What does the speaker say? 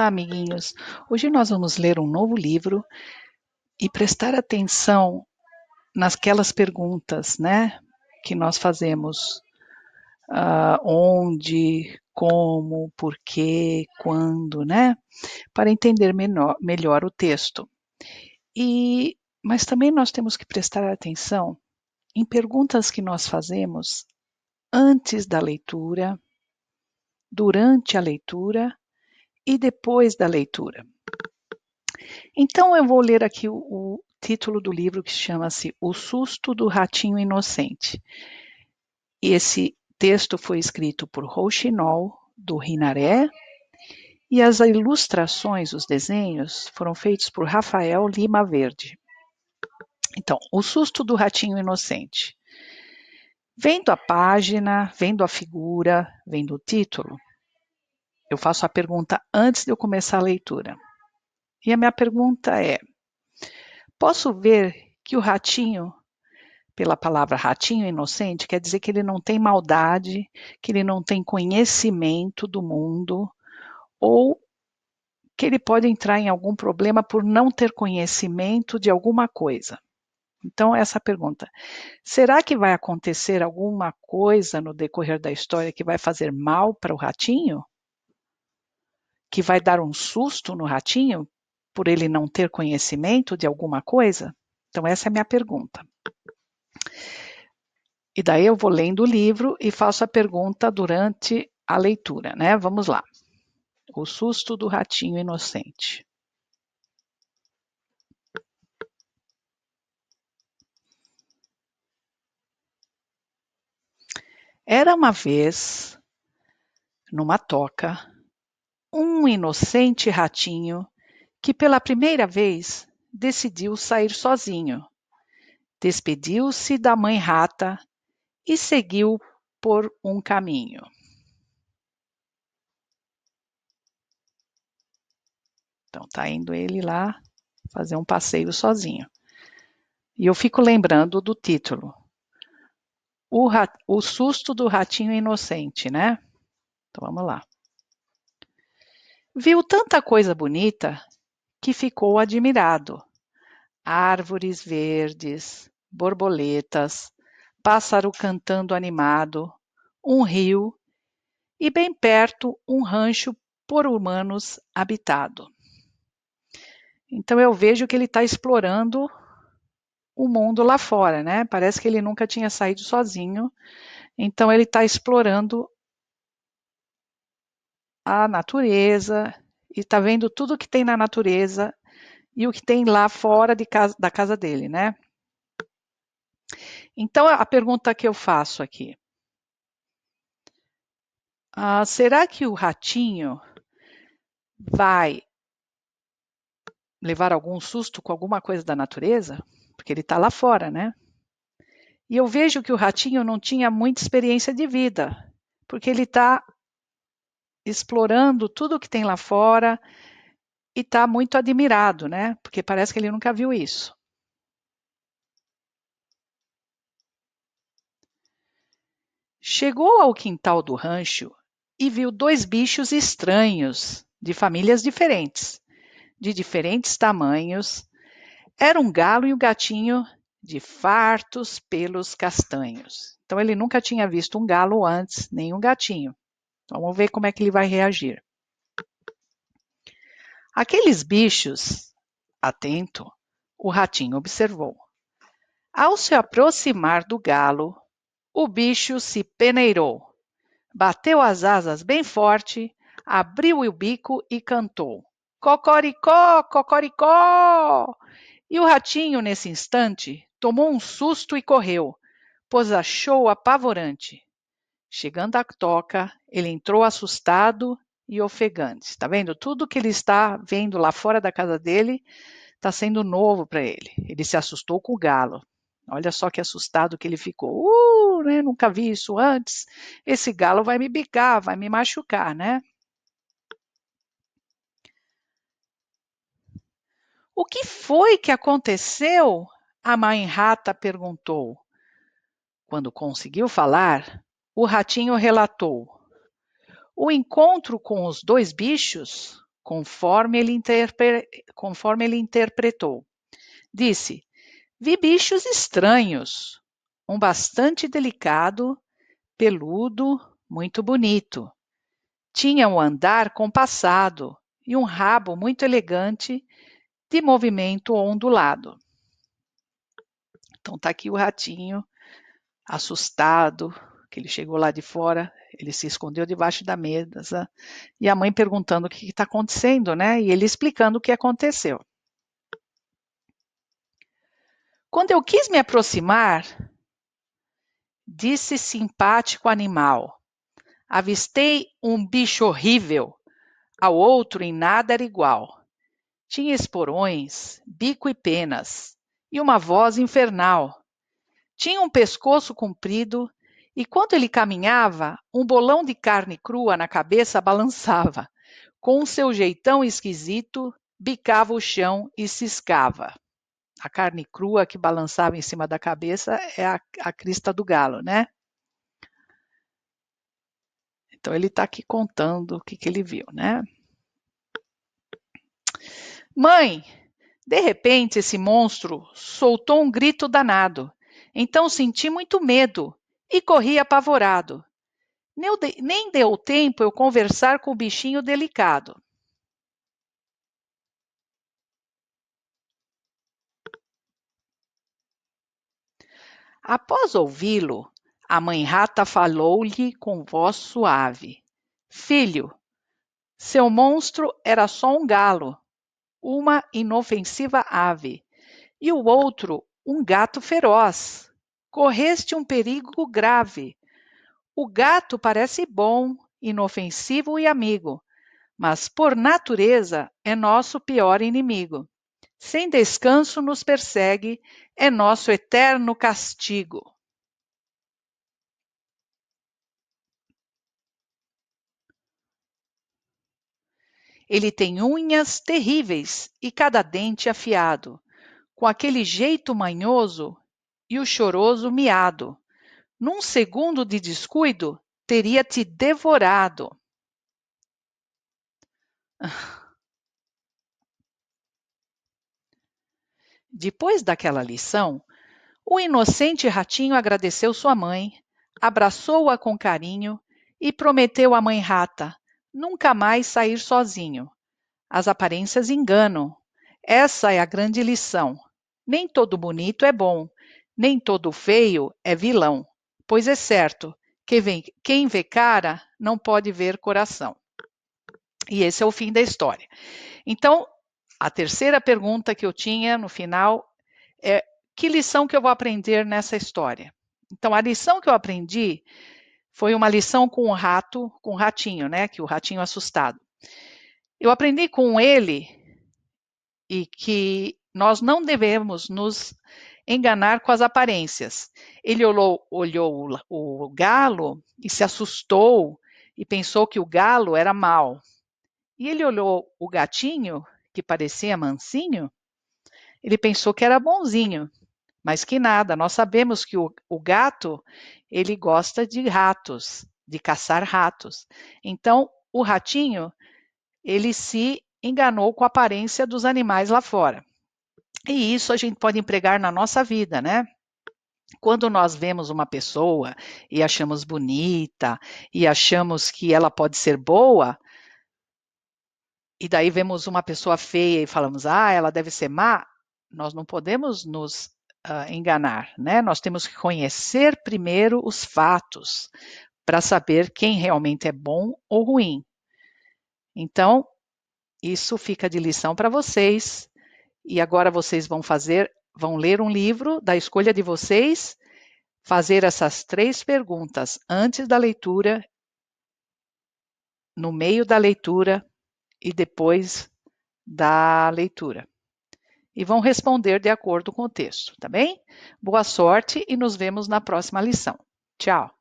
Olá, amiguinhos. Hoje nós vamos ler um novo livro e prestar atenção nasquelas perguntas, né, que nós fazemos. Onde, como, porquê, quando, né, para entender melhor o texto. Mas também nós temos que prestar atenção em perguntas que nós fazemos antes da leitura, durante a leitura e depois da leitura. Então eu vou ler aqui o título do livro, que chama-se O Susto do Ratinho Inocente. E esse texto foi escrito por Rouxinol, do Rinaré, e as ilustrações, os desenhos, foram feitos por Rafael Lima Verde. Então, O Susto do Ratinho Inocente. Vendo a página, vendo a figura, vendo o título, eu faço a pergunta antes de eu começar a leitura. E a minha pergunta é: posso ver que o ratinho, pela palavra ratinho inocente, quer dizer que ele não tem maldade, que ele não tem conhecimento do mundo, ou que ele pode entrar em algum problema por não ter conhecimento de alguma coisa. Então, essa pergunta: será que vai acontecer alguma coisa no decorrer da história que vai fazer mal para o ratinho? Que vai dar um susto no ratinho por ele não ter conhecimento de alguma coisa? Então, essa é a minha pergunta. E daí eu vou lendo o livro e faço a pergunta durante a leitura, né? Vamos lá. O Susto do Ratinho Inocente. Era uma vez, numa toca, um inocente ratinho que pela primeira vez decidiu sair sozinho. Despediu-se da mãe rata e seguiu por um caminho. Então tá indo ele lá fazer um passeio sozinho. E eu fico lembrando do título, o Susto do Ratinho Inocente, né? Então vamos lá. Viu tanta coisa bonita que ficou admirado. Árvores verdes, borboletas, pássaro cantando animado, um rio e bem perto um rancho por humanos habitado. Então eu vejo que ele está explorando o mundo lá fora, né? Parece que ele nunca tinha saído sozinho, então ele está explorando a natureza e está vendo tudo que tem na natureza e o que tem lá fora da casa dele, né? Então a pergunta que eu faço aqui: será que o ratinho vai levar algum susto com alguma coisa da natureza? Porque ele está lá fora, né? E eu vejo que o ratinho não tinha muita experiência de vida, porque ele está explorando tudo o que tem lá fora e está muito admirado, né? Porque parece que ele nunca viu isso. Chegou ao quintal do rancho e viu dois bichos estranhos, de famílias diferentes, de diferentes tamanhos. Era um galo e um gatinho de fartos pelos castanhos. Então ele nunca tinha visto um galo antes, nem um gatinho. Vamos ver como é que ele vai reagir. Aqueles bichos, atento, o ratinho observou. Ao se aproximar do galo, o bicho se peneirou, bateu as asas bem forte, abriu o bico e cantou: Cocoricó, cocoricó! E o ratinho, nesse instante, tomou um susto e correu, pois achou apavorante. Chegando à toca, ele entrou assustado e ofegante. Está vendo? Tudo que ele está vendo lá fora da casa dele está sendo novo para ele. Ele se assustou com o galo. Olha só que assustado que ele ficou. Né? Nunca vi isso antes. Esse galo vai me bicar, vai me machucar, né? O que foi que aconteceu? A mãe rata perguntou. Quando conseguiu falar, o ratinho relatou: o encontro com os dois bichos conforme ele interpretou. Disse: vi bichos estranhos, um bastante delicado, peludo, muito bonito. Tinha um andar compassado e um rabo muito elegante, de movimento ondulado. Então tá aqui o ratinho, assustado, que ele chegou lá de fora, ele se escondeu debaixo da mesa, e a mãe perguntando o que está acontecendo, né? E ele explicando o que aconteceu. Quando eu quis me aproximar, disse simpático animal, avistei um bicho horrível, ao outro em nada era igual. Tinha esporões, bico e penas, e uma voz infernal. Tinha um pescoço comprido, e quando ele caminhava, um bolão de carne crua na cabeça balançava. Com o seu jeitão esquisito, bicava o chão e ciscava. A carne crua que balançava em cima da cabeça é a crista do galo, né? Então ele está aqui contando o que ele viu, né? Mãe, de repente esse monstro soltou um grito danado. Então senti muito medo e corri apavorado. Nem deu tempo eu conversar com o bichinho delicado. Após ouvi-lo, a mãe rata falou-lhe com voz suave: filho, seu monstro era só um galo, uma inofensiva ave, e o outro um gato feroz. Correste um perigo grave. O gato parece bom, inofensivo e amigo, mas por natureza é nosso pior inimigo. Sem descanso nos persegue, é nosso eterno castigo. Ele tem unhas terríveis e cada dente afiado, com aquele jeito manhoso e o choroso miado. Num segundo de descuido, teria te devorado. Depois daquela lição, o inocente ratinho agradeceu sua mãe, abraçou-a com carinho e prometeu à mãe rata nunca mais sair sozinho. As aparências enganam. Essa é a grande lição. Nem todo bonito é bom, nem todo feio é vilão, pois é certo que quem vê cara não pode ver coração. E esse é o fim da história. Então, a terceira pergunta que eu tinha no final é: que lição que eu vou aprender nessa história? Então, a lição que eu aprendi foi uma lição com o rato, com o ratinho, né? Que o ratinho assustado. Eu aprendi com ele e que nós não devemos nos enganar com as aparências. Ele olhou o galo e se assustou e pensou que o galo era mau. E ele olhou o gatinho, que parecia mansinho, ele pensou que era bonzinho, mas que nada. Nós sabemos que o gato, ele gosta de ratos, de caçar ratos. Então, o ratinho, ele se enganou com a aparência dos animais lá fora. E isso a gente pode empregar na nossa vida, né? Quando nós vemos uma pessoa e achamos bonita e achamos que ela pode ser boa, e daí vemos uma pessoa feia e falamos, ela deve ser má, nós não podemos nos enganar, né? Nós temos que conhecer primeiro os fatos para saber quem realmente é bom ou ruim. Então, isso fica de lição para vocês. E agora vocês vão ler um livro da escolha de vocês, fazer essas 3 perguntas antes da leitura, no meio da leitura e depois da leitura. E vão responder de acordo com o texto, tá bem? Boa sorte e nos vemos na próxima lição. Tchau!